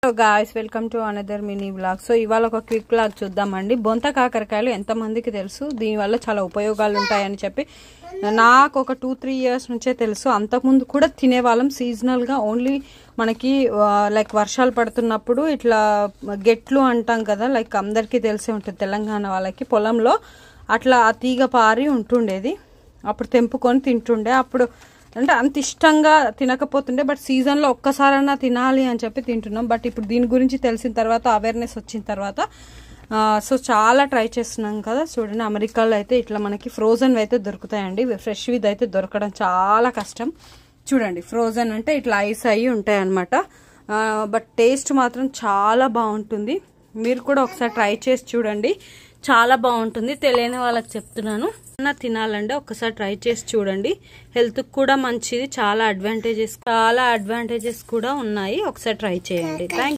So guys welcome to another mini vlog. So ఇవాళ ఒక quick vlog చూద్దామండి. బొంత కాకరకాయలు ఎంతమందికి తెలుసు, దీనివల్ల చాలా ఉపయోగాలు ఉంటాయని చెప్పి నాకు ఒక 2-3 ఇయర్స్ నుంచే తెలుసు. అంతకుముందు కూడా తినేవాళ్ళం సీజనల్గా. ఓన్లీ మనకి లైక్ వర్షాలు పడుతున్నప్పుడు ఇట్లా గెట్లు అంటాం కదా, లైక్ అందరికీ తెలిసే ఉంటుంది తెలంగాణ వాళ్ళకి. పొలంలో అట్లా ఆ తీగ పారి ఉంటుండేది, అప్పుడు తెంపుకొని తింటుండే. అప్పుడు అంటే అంత ఇష్టంగా తినకపోతుండే, బట్ సీజన్లో ఒక్కసారైనా తినాలి అని చెప్పి తింటున్నాం. బట్ ఇప్పుడు దీని గురించి తెలిసిన తర్వాత, అవేర్నెస్ వచ్చిన తర్వాత సో చాలా ట్రై చేస్తున్నాం కదా. చూడండి, అమెరికాలో అయితే ఇట్లా మనకి ఫ్రోజన్ అయితే దొరుకుతాయండి. ఫ్రెష్ విత్ అయితే దొరకడం చాలా కష్టం. చూడండి, ఫ్రోజన్ అంటే ఇట్లా ఐస్ అయ్యి ఉంటాయి అన్నమాట. బట్ టేస్ట్ మాత్రం చాలా బాగుంటుంది. మీరు కూడా ఒకసారి ట్రై చేసి చూడండి, చాలా బాగుంటుంది. తెలియని వాళ్ళకి చెప్తున్నాను, తినాలంటే ఒకసారి ట్రై చేసి చూడండి. హెల్త్ కూడా మంచిది, చాలా అడ్వాంటేజెస్ కూడా ఉన్నాయి. ఒకసారి ట్రై చేయండి. థ్యాంక్